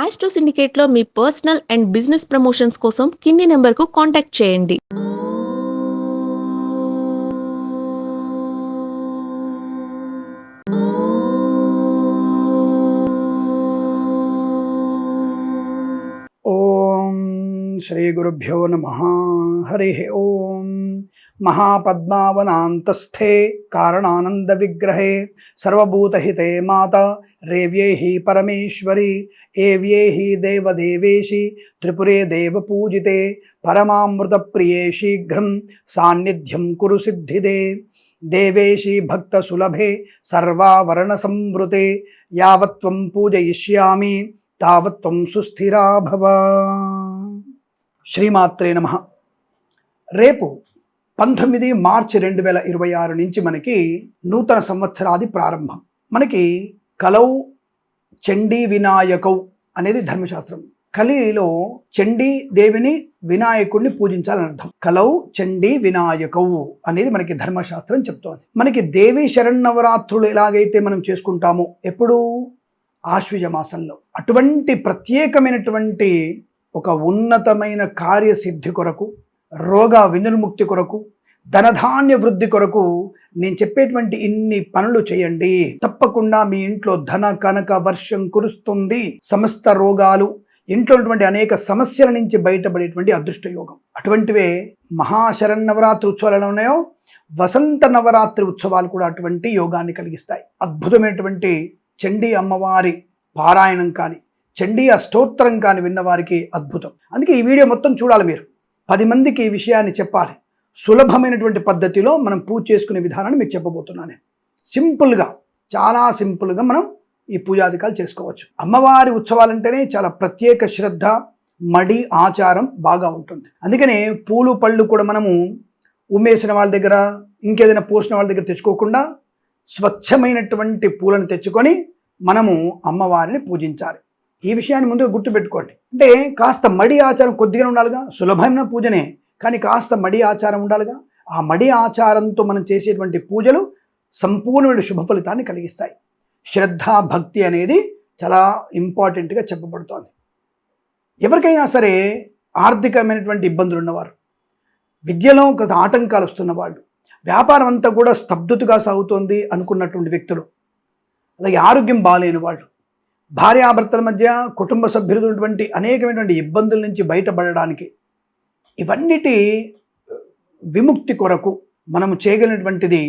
Astro సిండికేట్లో మీ personal and business promotions కోసం కింది నెంబర్కు కాంటాక్ట్ చేయండి. ఓం శ్రీ గురుభ్యో నమ. హరి ఓం. మహాపద్మావనాంతస్థే కారణానంద విగ్రహే సర్వభూతహితే మాత రేవ్యేహి పరమేశ్వరి ఏవ్యేహి దేవదేవేశి త్రిపురే దేవపూజితే పరమామృత ప్రియే శీఘ్రం సాన్నిధ్యం కురు సిద్ధిదే దేవేశి భక్త సులభే సర్వావరణ సంవృతే యావత్వం పూజయిష్యామి తావత్వం సుస్థిరా భవ. శ్రీమాత్రే నమః. రేపు 19 మార్చి 2026 నుంచి మనకి నూతన సంవత్సరాది ప్రారంభం. మనకి కలౌ చండీ వినాయకౌ అనేది ధర్మశాస్త్రం. కలిలో చండీ దేవిని వినాయకుడిని పూజించాలని అర్థం. కలౌ చండీ వినాయకౌ అనేది మనకి ధర్మశాస్త్రం చెప్తోంది. మనకి దేవీ శరన్నవరాత్రులు ఎలాగైతే మనం చేసుకుంటామో ఎప్పుడు ఆశ్వజ మాసంలో అటువంటి ప్రత్యేకమైనటువంటి ఒక ఉన్నతమైన కార్యసిద్ధి కొరకు, రోగ వినిర్ముక్తి కొరకు, ధనధాన్య వృద్ధి కొరకు నేను చెప్పేటువంటి ఇన్ని పనులు చేయండి. తప్పకుండా మీ ఇంట్లో ధన కనక వర్షం కురుస్తుంది. సమస్త రోగాలు, ఇంట్లో ఉన్నటువంటి అనేక సమస్యల నుంచి బయటపడేటువంటి అదృష్ట యోగం. అటువంటివే మహాశరన్నవరాత్రి ఉత్సవాలు ఎలా ఉన్నాయో వసంత నవరాత్రి ఉత్సవాలు కూడా అటువంటి యోగాన్ని కలిగిస్తాయి. అద్భుతమైనటువంటి చండీ అమ్మవారి పారాయణం కానీ, చండీ అష్టోత్తరం కానీ విన్నవారికి అద్భుతం. అందుకే ఈ వీడియో మొత్తం చూడాలి. మీరు 10 మందికి ఈ విషయాన్ని చెప్పాలి. సులభమైనటువంటి పద్ధతిలో మనం పూజ చేసుకునే విధానాన్ని మీకు చెప్పబోతున్నాను. సింపుల్గా, చాలా సింపుల్గా మనం ఈ పూజాధికాలు చేసుకోవచ్చు. అమ్మవారి ఉత్సవాలంటేనే చాలా ప్రత్యేక శ్రద్ధ, మడి, ఆచారం బాగా ఉంటుంది. అందుకనే పూలు పళ్ళు కూడా మనము ఉమ్మేసిన వాళ్ళ దగ్గర, ఇంకేదైనా పోసిన వాళ్ళ దగ్గర తెచ్చుకోకుండా స్వచ్ఛమైనటువంటి పూలను తెచ్చుకొని మనము అమ్మవారిని పూజించాలి. ఈ విషయాన్ని ముందుగా గుర్తుపెట్టుకోండి. అంటే కాస్త మడి ఆచారం కొద్దిగా ఉండాలిగా. సులభమైన పూజనే, కానీ కాస్త మడి ఆచారం ఉండాలిగా. ఆ మడి ఆచారంతో మనం చేసేటువంటి పూజలు సంపూర్ణమైన శుభ ఫలితాన్ని కలిగిస్తాయి. శ్రద్ధ, భక్తి అనేది చాలా ఇంపార్టెంట్గా చెప్పబడుతోంది. ఎవరికైనా సరే ఆర్థికమైనటువంటి ఇబ్బందులు ఉన్నవారు, విద్యలో కొంత ఆటంకాలు వస్తున్న వాళ్ళు, వ్యాపారం అంతా కూడా స్తబ్దుతుగా సాగుతోంది అనుకున్నటువంటి వ్యక్తులు, అలాగే ఆరోగ్యం బాగాలేని వాళ్ళు, భార్యాభర్తల మధ్య కుటుంబ సభ్యులటువంటి అనేకమైనటువంటి ఇబ్బందుల నుంచి బయటపడడానికి, ఇవన్నిటి విముక్తి కొరకు మనము చేయగలిగినటువంటిది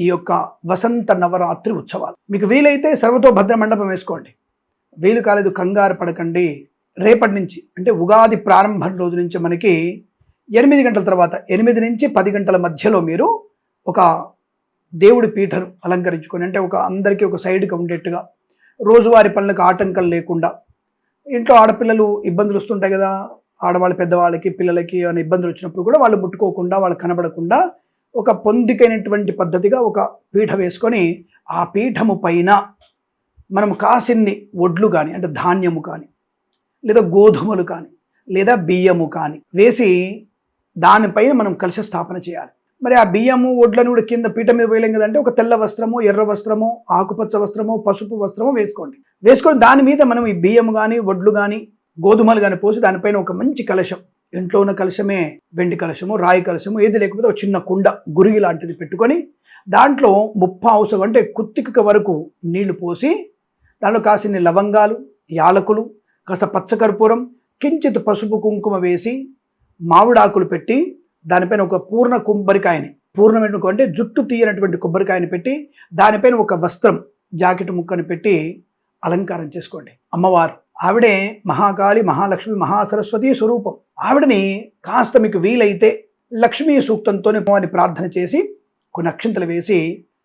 ఈ యొక్క వసంత నవరాత్రి ఉత్సవాలు. మీకు వీలైతే సర్వతోభద్ర మండపం వేసుకోండి. వీలు కాలేదు కంగారు పడకండి. రేపటి నుంచి అంటే ఉగాది ప్రారంభం రోజు నుంచి మనకి 8 గంటల తర్వాత 8 నుంచి 10 గంటల మధ్యలో మీరు ఒక దేవుడి పీఠను అలంకరించుకొని, అంటే ఒక అందరికీ ఒక సైడ్గా ఉండేట్టుగా, రోజువారి పనులకు ఆటంకం లేకుండా, ఇంట్లో ఆడపిల్లలు ఇబ్బందులు వస్తుంటాయి కదా, ఆడవాళ్ళ పెద్దవాళ్ళకి పిల్లలకి అనే ఇబ్బందులు వచ్చినప్పుడు కూడా వాళ్ళు ముట్టుకోకుండా, వాళ్ళు కనబడకుండా ఒక పొందికైనటువంటి పద్ధతిగా ఒక పీఠ వేసుకొని, ఆ పీఠము పైన మనం కాసిన్ని వడ్లు కానీ, అంటే ధాన్యము కానీ, లేదా గోధుమలు కానీ, లేదా బియ్యము కానీ వేసి దానిపైన మనం కలశ స్థాపన చేయాలి. మరి ఆ బియ్యము వడ్లను కూడా కింద పీఠ మీద వేయలేం కదంటే ఒక తెల్ల వస్త్రము, ఎర్ర వస్త్రము, ఆకుపచ్చ వస్త్రము, పసుపు వస్త్రము వేసుకొని దాని మీద మనం ఈ బియ్యము కానీ, వడ్లు కానీ, గోధుమలు కానీ పోసి దానిపైన ఒక మంచి కలశం, ఇంట్లో ఉన్న కలశమే వెండి కలశము, రాయి కలశము, ఏది లేకపోతే ఒక చిన్న కుండ, గురిగి లాంటిది పెట్టుకొని దాంట్లో 30 అంటే కుత్తిక వరకు నీళ్లు పోసి దాంట్లో కాసిన్ని లవంగాలు, యాలకులు, కాస్త పచ్చకర్పూరం, కించిత్ పసుపు కుంకుమ వేసి మామిడాకులు పెట్టి దానిపైన ఒక పూర్ణ కొబ్బరికాయని, పూర్ణమైన అంటే జుట్టు తీయనటువంటి కొబ్బరికాయని పెట్టి దానిపైన ఒక వస్త్రం, జాకెట్ ముక్కని పెట్టి అలంకారం చేసుకోండి. అమ్మవారు ఆవిడే మహాకాళి, మహాలక్ష్మి, మహాసరస్వతి స్వరూపం. ఆవిడని కాస్త మీకు వీలైతే లక్ష్మీ సూక్తంతోనే అమ్మవారిని ప్రార్థన చేసి కొన్ని అక్షింతలు వేసి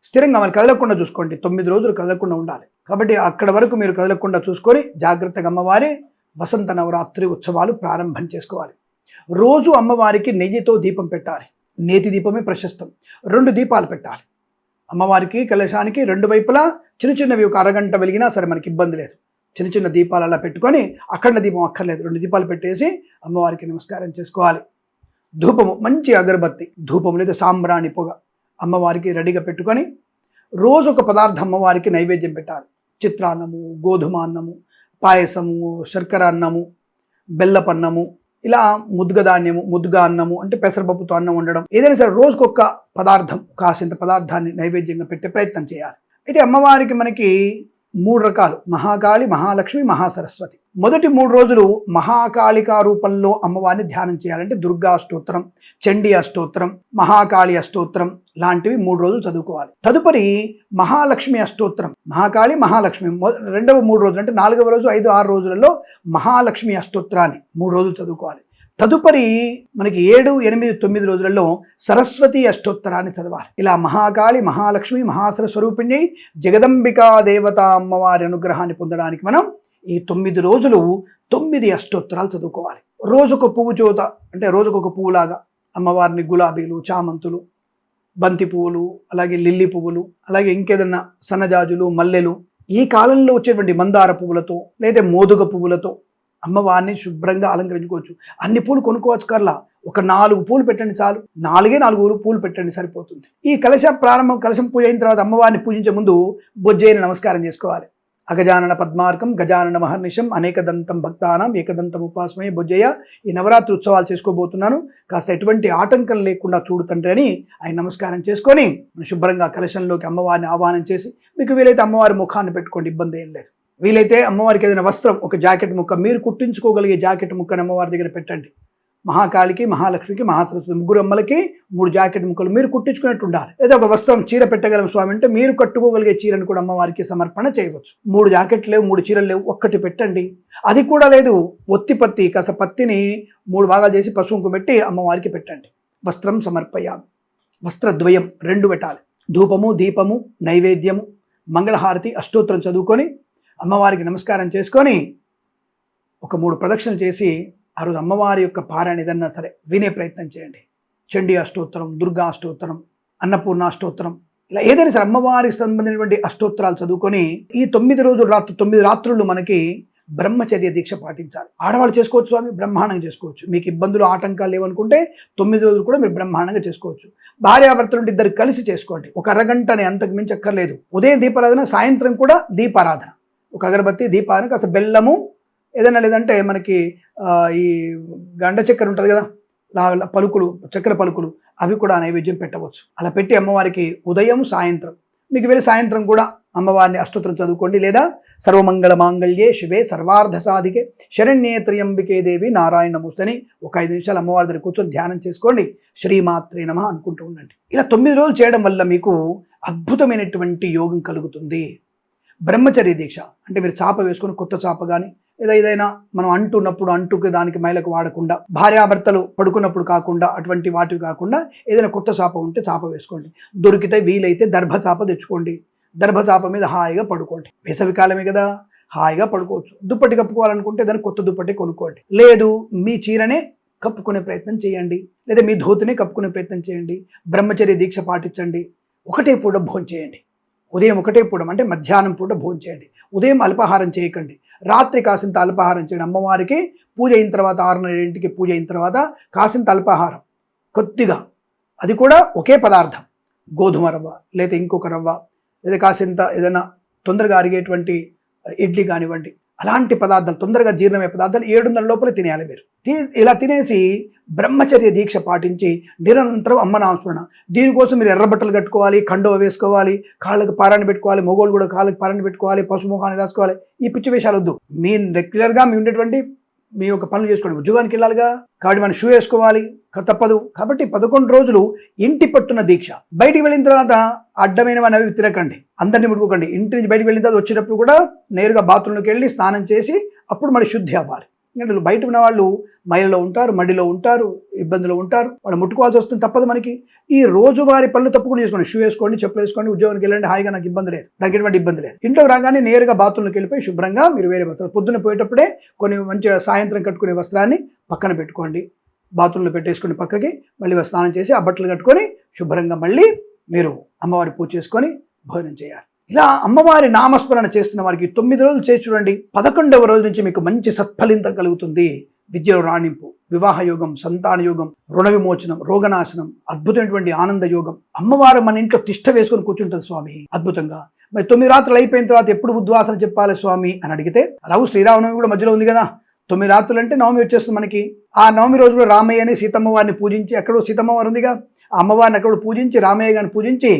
స్థిరంగా మరి కదలకుండా చూసుకోండి. 9 రోజులు కదలకుండా ఉండాలి. కాబట్టి అక్కడ వరకు మీరు కదలకుండా చూసుకొని జాగ్రత్తగా అమ్మవారి వసంత నవరాత్రి ఉత్సవాలు ప్రారంభం చేసుకోవాలి. రోజు అమ్మవారికి నెయ్యితో దీపం పెట్టాలి. నేతి దీపమే ప్రశస్తం. 2 దీపాలు పెట్టాలి. అమ్మవారికి కలశానికి 2 వైపులా చిన్న చిన్నవి ఒక అరగంట వెలిగినా సరే మనకి ఇబ్బంది లేదు. చిన్న చిన్న దీపాలు అలా పెట్టుకొని, అఖండ దీపం అక్కర్లేదు, 2 దీపాలు పెట్టేసి అమ్మవారికి నమస్కారం చేసుకోవాలి. ధూపము, మంచి అగరబత్తి ధూపం లేదా సాంబ్రాణి పొగ అమ్మవారికి రెడీగా పెట్టుకొని రోజు ఒక పదార్థం అమ్మవారికి నైవేద్యం పెట్టాలి. చిత్రాన్నము, గోధుమ అన్నము, పాయసము, శర్కర అన్నము, బెల్లపన్నము, ఇలా ముద్గధాన్యము, ముద్గా అన్నము అంటే పెసరపప్పుతో అన్నం వండడం, ఏదైనా సరే రోజుకొక పదార్థం, కాసింత పదార్థాన్ని నైవేద్యంగా పెట్టే ప్రయత్నం చేయాలి. అయితే అమ్మవారికి మనకి 3 రకాలు: మహాకాళి, మహాలక్ష్మి, మహాసరస్వతి. మొదటి 3 రోజులు మహాకాళికా రూపంలో అమ్మవారిని ధ్యానం చేయాలంటే దుర్గా అష్టోత్తరం, చండీ అష్టోత్తరం, మహాకాళి అష్టోత్తరం లాంటివి 3 రోజులు చదువుకోవాలి. తదుపరి మహాలక్ష్మి అష్టోత్తరం, మహాకాళి, మహాలక్ష్మి రెండవ 3 రోజులు అంటే 4వ రోజు, 5, 6 రోజులలో మహాలక్ష్మి అష్టోత్తరాన్ని 3 రోజులు చదువుకోవాలి. తదుపరి మనకి 7, 8, 9 రోజులలో సరస్వతి అష్టోత్తరాన్ని చదవాలి. ఇలా మహాకాళి, మహాలక్ష్మి, మహాసరస్వరూపిణి, జగదంబికా దేవత అమ్మవారి అనుగ్రహాన్ని పొందడానికి మనం ఈ 9 రోజులు 9 అష్టోత్తరాలు చదువుకోవాలి. రోజుకొక పువ్వు చోత అంటే రోజుకొక పువ్వులాగా అమ్మవారిని గులాబీలు, చామంతులు, బంతి పువ్వులు, అలాగే లిల్లీ పువ్వులు, అలాగే ఇంకేదన్నా సన్నజాజులు, మల్లెలు, ఈ కాలంలో వచ్చేటువంటి మందార పువ్వులతో లేదా మోదుగ పువ్వులతో అమ్మవారిని శుభ్రంగా అలంకరించుకోవచ్చు. అన్ని పూలు కొనుక్కోవచ్చు కర్లా, ఒక 4 పూలు పెట్టండి చాలు. 4 పూలు పెట్టండి సరిపోతుంది. ఈ కలశం పూజ అయిన తర్వాత అమ్మవారిని పూజించే ముందు బొజ్జైన నమస్కారం చేసుకోవాలి. అగజానన పద్మార్కం గజానన మహర్నిశం అనేకదంతం భక్తానం ఏకదంతం ఉపాసమే బొజ్జయ్య. ఈ నవరాత్రి ఉత్సవాలు చేసుకోబోతున్నాను, కాస్త ఎటువంటి ఆటంకం లేకుండా చూడు తండ్రి అని ఆయన నమస్కారం చేసుకొని శుభ్రంగా కలశంలోకి అమ్మవారిని ఆహ్వానం చేసి, మీకు వీలైతే అమ్మవారి ముఖాన్ని పెట్టుకోండి, ఇబ్బంది ఏం లేదు. వీలైతే అమ్మవారికి ఏదైనా వస్త్రం, ఒక జాకెట్ ముక్క, మీరు కుట్టించుకోగలిగే జాకెట్ ముక్కను అమ్మవారి దగ్గర పెట్టండి. మహాకాళికి, మహాలక్ష్మికి, మహాసరస్వతి 3 అమ్మలకి 3 జాకెట్ ముక్కలు మీరు కుట్టించుకున్నట్టు ఉండాలి. లేదా ఒక వస్త్రం, చీర పెట్టగలం స్వామి అంటే మీరు కట్టుకోగలిగే చీరను కూడా అమ్మవారికి సమర్పణ చేయవచ్చు. 3 జాకెట్లు లేవు, 3 చీరలు లేవు, ఒక్కటి పెట్టండి. అది కూడా లేదు, పత్తి కాస్త పత్తిని 3 భాగాలు చేసి పసుపు పెట్టి అమ్మవారికి పెట్టండి. వస్త్రం సమర్పయామి. వస్త్రద్వయం 2 పెట్టాలి. ధూపము, దీపము, నైవేద్యము, మంగళహారతి, అష్టోత్తరం చదువుకొని అమ్మవారికి నమస్కారం చేసుకొని ఒక 3 ప్రదక్షిణలు చేసి ఆ రోజు అమ్మవారి యొక్క పారాయణ ఏదన్నా సరే వినే ప్రయత్నం చేయండి. చండీ అష్టోత్తరం, దుర్గా అష్టోత్తరం, అన్నపూర్ణ అష్టోత్తరం, ఇలా ఏదైనా సరే అమ్మవారికి సంబంధించినటువంటి అష్టోత్తరాలు చదువుకొని ఈ 9 రాత్రులు మనకి బ్రహ్మచర్య దీక్ష పాటించాలి. ఆడవాళ్ళు చేసుకోవచ్చు స్వామి, బ్రహ్మాండంగా చేసుకోవచ్చు. మీకు ఇబ్బందులు, ఆటంకాలు లేవనుకుంటే 9 రోజులు కూడా మీరు బ్రహ్మాండంగా చేసుకోవచ్చు. భార్యాభర్తలు 2 కలిసి చేసుకోండి. ఒక అరగంటనే, అంతకు మించి అక్కర్లేదు. ఉదయం దీపారాధన, సాయంత్రం కూడా దీపారాధన. ఒక అగరబత్తి, దీపారాధన, కాస్త బెల్లము ఏదైనా, లేదంటే మనకి ఈ గండ చక్కెర ఉంటుంది కదా, పలుకులు, చక్కెర పలుకులు, అవి కూడా నైవేద్యం పెట్టవచ్చు. అలా పెట్టి అమ్మవారికి ఉదయం, సాయంత్రం, మీకు వెళ్ళి సాయంత్రం కూడా అమ్మవారిని అష్టోత్తరం చదువుకోండి. లేదా సర్వమంగళ మాంగళ్యే శివే సర్వార్థ సాధికే శరణ్యే త్ర్యంబికే దేవి నారాయణ నమోస్తని ఒక 5 నిమిషాలు అమ్మవారి దగ్గర కూర్చొని ధ్యానం చేసుకోండి. శ్రీమాత్రే నమః అనుకుంటూ ఉండండి. ఇలా 9 రోజులు చేయడం వల్ల మీకు అద్భుతమైనటువంటి యోగం కలుగుతుంది. బ్రహ్మచర్య దీక్ష అంటే మీరు చాప వేసుకొని, కొత్త చాప కానీ లేదా ఏదైనా మనం అంటున్నప్పుడు అంటుకు దానికి మైలకు వాడకుండా, భార్యాభర్తలు పడుకున్నప్పుడు కాకుండా, అటువంటి వాటివి కాకుండా ఏదైనా కొత్త చాప ఉంటే చాప వేసుకోండి. దొరికితే వీలైతే దర్భ చాప తెచ్చుకోండి. దర్భ చాప మీద హాయిగా పడుకోండి. వేసవి కాలమే కదా, హాయిగా పడుకోవచ్చు. దుప్పటి కప్పుకోవాలనుకుంటే దాన్ని కొత్త దుప్పటి కొనుక్కోండి. లేదు మీ చీరనే కప్పుకునే ప్రయత్నం చేయండి, లేదా మీ ధోతినే కప్పుకునే ప్రయత్నం చేయండి. బ్రహ్మచర్య దీక్ష పాటించండి. ఒకటే పూట భోజనం చేయండి. ఉదయం ఒకటే పూట అంటే మధ్యాహ్నం పూట భోజనం చేయండి. ఉదయం అల్పాహారం చేయకండి. రాత్రి కాసింత అల్పాహారం చేయండి. అమ్మవారికి పూజ అయిన తర్వాత 6:30 పూజ అయిన తర్వాత కాసింత అల్పాహారం కొద్దిగా, అది కూడా ఒకే పదార్థం, గోధుమ రవ్వ లేదా ఇంకొక రవ్వ లేదా కాసింత ఏదైనా తొందరగా అరిగేటువంటి ఇడ్లీ కానివ్వండి, అలాంటి పదార్థాలు, తొందరగా జీర్ణమయ్యే పదార్థాలు 7:30 లోపల తినేయాలి మీరు. ఇలా తినేసి బ్రహ్మచర్య దీక్ష పాటించి నిరంతరం అమ్మ నామస్మరణ. దీనికోసం మీరు ఎర్రబట్టలు కట్టుకోవాలి, కండువ వేసుకోవాలి, కాళ్ళకి పారాయణ పెట్టుకోవాలి, మొగోళ్ళు కూడా కాళ్ళకి పారాయణ పెట్టుకోవాలి, పసుపు ముఖాన్ని రాసుకోవాలి. ఈ పిచ్చి వేషాలు వద్దు. మీ రెగ్యులర్గా మీ ఉండేటువంటి మీ యొక్క పనులు చేసుకోండి. ఉద్యోగానికి వెళ్ళాలిగా, కాబట్టి మనం షూ వేసుకోవాలి, తప్పదు. కాబట్టి 11 రోజులు ఇంటి పట్టున దీక్ష. బయటికి వెళ్ళిన తర్వాత అడ్డమైనవి అవి తిరగండి, అందరినీ ముట్టుకోకండి. ఇంటి నుంచి బయటికి వెళ్ళిన తర్వాత వచ్చేటప్పుడు కూడా నేరుగా బాత్రూంలోకి వెళ్ళి స్నానం చేసి అప్పుడు మరి శుద్ధి అవ్వాలి. ఎందుకంటే బయట ఉన్న వాళ్ళు మైలలో ఉంటారు, మడిలో ఉంటారు, ఇబ్బందులు ఉంటారు, వాళ్ళు ముట్టుకోవాల్సి వస్తుంది, తప్పదు మనకి. ఈ రోజువారి పనులు తప్పకుండా చేసుకోండి. షూ వేసుకోండి, చెప్పులు వేసుకోండి, ఉద్యోగానికి వెళ్ళండి, హాయిగా, నాకు ఇబ్బంది లేదు, నాకు ఎటువంటి ఇబ్బంది లేదు. ఇంట్లోకి రాగానే నేరుగా బాత్రూంలోకి వెళ్ళిపోయి శుభ్రంగా మీరు వేరే వస్త్రాలు, పొద్దున్న పోయేటప్పుడే కొన్ని మంచిగా సాయంత్రం కట్టుకునే వస్త్రాన్ని పక్కన పెట్టుకోండి, బాత్రూంలో పెట్టేసుకుని పక్కకి, మళ్ళీ స్నానం చేసి ఆ బట్టలు కట్టుకొని శుభ్రంగా మళ్ళీ మీరు అమ్మవారి పూజ చేసుకొని భోజనం చేయాలి. ఇలా అమ్మవారి నామస్మరణ చేస్తున్న వారికి 9 రోజులు చేసి చూడండి. 11వ రోజు నుంచి మీకు మంచి సత్ఫలితం కలుగుతుంది. విద్యలో రాణింపు, వివాహ యోగం, సంతాన యోగం, రుణ విమోచనం, రోగనాశనం, అద్భుతమైనటువంటి ఆనంద యోగం. అమ్మవారు మన ఇంట్లో తిష్ట వేసుకొని కూర్చుంటుంది స్వామి, అద్భుతంగా. మరి 9 రాత్రులు అయిపోయిన తర్వాత ఎప్పుడు ఉద్వాసన చెప్పాలి స్వామి అని అడిగితే, అలాగే శ్రీరామనవమి కూడా మధ్యలో ఉంది కదా, 9 రాత్రులు అంటే నవమి వచ్చేస్తుంది మనకి. ఆ నవమి రోజు కూడా రామయ్యని సీతమ్మ వారిని పూజించి, ఎక్కడో సీతమ్మ వారు ఉందిగా, ఆ అమ్మవారిని అక్కడ పూజించి రామయ్య గారిని పూజించి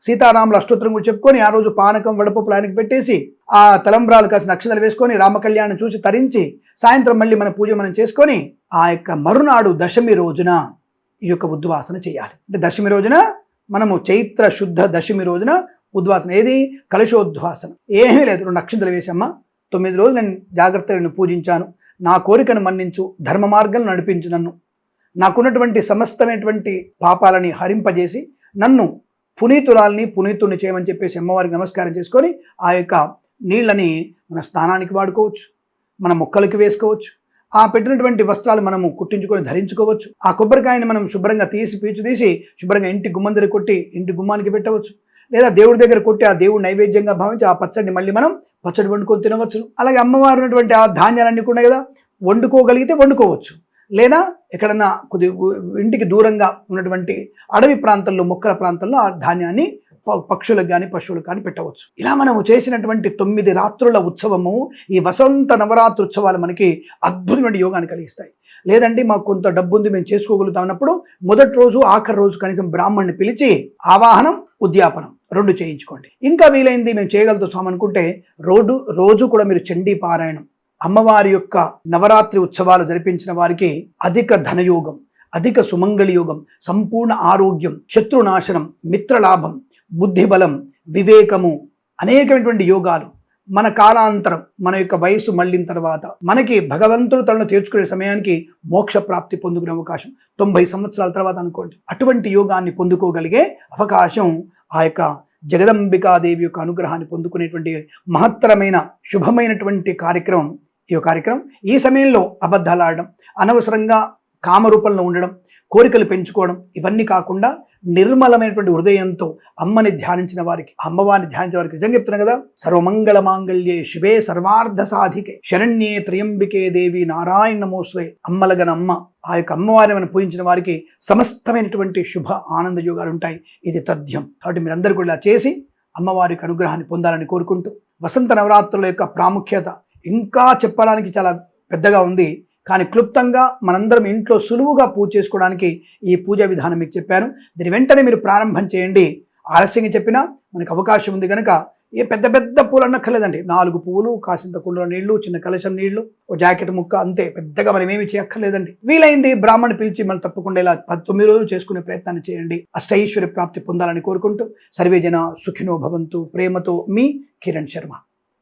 సీతారాముల అష్టోత్తరం కూడా చెప్పుకొని ఆ రోజు పానకం వడపప్పులు ఆయనకి పెట్టేసి ఆ తలంబ్రాలు కాసిన నక్షత్రాలు వేసుకొని రామకళ్యాణం చూసి తరించి సాయంత్రం మళ్ళీ మన పూజ మనం చేసుకొని ఆ యొక్క మరునాడు దశమి రోజున ఈ యొక్క ఉద్వాసన చేయాలి. అంటే దశమి రోజున మనము చైత్ర శుద్ధ దశమి రోజున ఉద్వాసన. ఏది? కలశోద్వాసన. ఏమీ లేదు, 2 నక్షత్రాలు వేసమ్మా, 9 రోజులు నేను జాగ్రత్తగా నిన్ను పూజించాను, నా కోరికను మన్నించు, ధర్మ మార్గం నడిపించు, నన్ను నాకున్నటువంటి సమస్తమైనటువంటి పాపాలని హరింపజేసి నన్ను పునీతురాల్ని పునీతుని చేయమని చెప్పేసి అమ్మవారికి నమస్కారం చేసుకొని ఆ యొక్క నీళ్ళని మన స్నానానికి వాడుకోవచ్చు, మన మొక్కలకి వేసుకోవచ్చు, ఆ పెట్టినటువంటి వస్త్రాలు మనము కుట్టించుకొని ధరించుకోవచ్చు, ఆ కొబ్బరికాయని మనం శుభ్రంగా పీచు తీసి శుభ్రంగా ఇంటి గుమ్మం దగ్గర కొట్టి ఇంటి గుమ్మానికి పెట్టవచ్చు, లేదా దేవుడి దగ్గర కొట్టి ఆ దేవుడు నైవేద్యంగా భావించి ఆ పచ్చడిని మళ్ళీ మనం పచ్చడి వండుకొని తినవచ్చు. అలాగే అమ్మవారు ఉన్నటువంటి ఆ ధాన్యాలన్నీ కూడా కదా, వండుకోగలిగితే వండుకోవచ్చు, లేదా ఎక్కడన్నా కొద్ది ఇంటికి దూరంగా ఉన్నటువంటి అడవి ప్రాంతాల్లో మొక్కల ప్రాంతాల్లో ఆ ధాన్యాన్ని పక్షులకు కానీ పశువులకు కానీ పెట్టవచ్చు. ఇలా మనము చేసినటువంటి 9 రాత్రుల ఉత్సవము, ఈ వసంత నవరాత్రి ఉత్సవాలు మనకి అద్భుతమైన యోగాన్ని కలిగిస్తాయి. లేదండి మాకు కొంత డబ్బు ఉంది మేము చేసుకోగలుగుతాం అన్నప్పుడు మొదటి రోజు ఆఖరి రోజు కనీసం బ్రాహ్మణ్ణి పిలిచి ఆవాహనం ఉద్యాపనం 2 చేయించుకోండి. ఇంకా వీలైంది మేము చేయగలుగుతాం అనుకుంటే రోజు కూడా మీరు చండీ పారాయణం, అమ్మవారి యొక్క నవరాత్రి ఉత్సవాలు జరిపించిన వారికి అధిక ధనయోగం, అధిక సుమంగళి యోగం, సంపూర్ణ ఆరోగ్యం, శత్రునాశనం, మిత్రలాభం, బుద్ధిబలం, వివేకము, అనేకమైనటువంటి యోగాలు. మన కాలాంతరం, మన యొక్క వయసు మళ్ళిన తర్వాత మనకి భగవంతుడు తనను తీర్చుకునే సమయానికి మోక్ష ప్రాప్తి పొందుకునే అవకాశం 90 సంవత్సరాల తర్వాత అనుకోండి, అటువంటి యోగాన్ని పొందుకోగలిగే అవకాశం ఆ యొక్క జగదంబికాదేవి యొక్క అనుగ్రహాన్ని పొందుకునేటువంటి మహత్తరమైన శుభమైనటువంటి కార్యక్రమం ఈ కార్యక్రమం. ఈ సమయంలో అబద్ధాలు ఆడడం, అనవసరంగా కామరూపంలో ఉండడం, కోరికలు పెంచుకోవడం, ఇవన్నీ కాకుండా నిర్మలమైనటువంటి హృదయంతో అమ్మని ధ్యానించిన వారికి, అమ్మవారిని ధ్యానించిన వారికి నిజంగా చెప్తున్నాను కదా, సర్వమంగళ మాంగళ్యే శివే సర్వార్థ సాధికే శరణ్యే త్రయంబికే దేవి నారాయణ నమోస్వే. అమ్మలగన అమ్మ, ఆ యొక్క అమ్మవారిని మనం పూజించిన వారికి సమస్తమైనటువంటి శుభ ఆనంద యోగాలు ఉంటాయి. ఇది తథ్యం. కాబట్టి మీరందరూ కూడా ఇలా చేసి అమ్మవారికి అనుగ్రహాన్ని పొందాలని కోరుకుంటూ, వసంత నవరాత్రుల యొక్క ప్రాముఖ్యత ఇంకా చెప్పడానికి చాలా పెద్దగా ఉంది, కానీ క్లుప్తంగా మనందరం ఇంట్లో సులువుగా పూజ చేసుకోవడానికి ఈ పూజా విధానం మీకు చెప్పాను. దీని వెంటనే మీరు ప్రారంభం చేయండి. ఆలస్యంగా చెప్పినా మనకు అవకాశం ఉంది కనుక ఏ పెద్ద పెద్ద పూలు అన్నక్కర్లేదండి, 4 పువ్వులు, కాసింత కుండలో నీళ్లు, చిన్న కలశం నీళ్లు, ఓ జాకెట్ ముక్క, అంతే. పెద్దగా మనం ఏమి చేయక్కర్లేదండి. వీలైంది బ్రాహ్మణ్ పిలిచి మనం తప్పకుండా ఇలా 9 రోజులు చేసుకునే ప్రయత్నాన్ని చేయండి. అష్టైశ్వర్య ప్రాప్తి పొందాలని కోరుకుంటూ సర్వే జన సుఖినో భవంతు. ప్రేమతో మీ కిరణ్ శర్మ.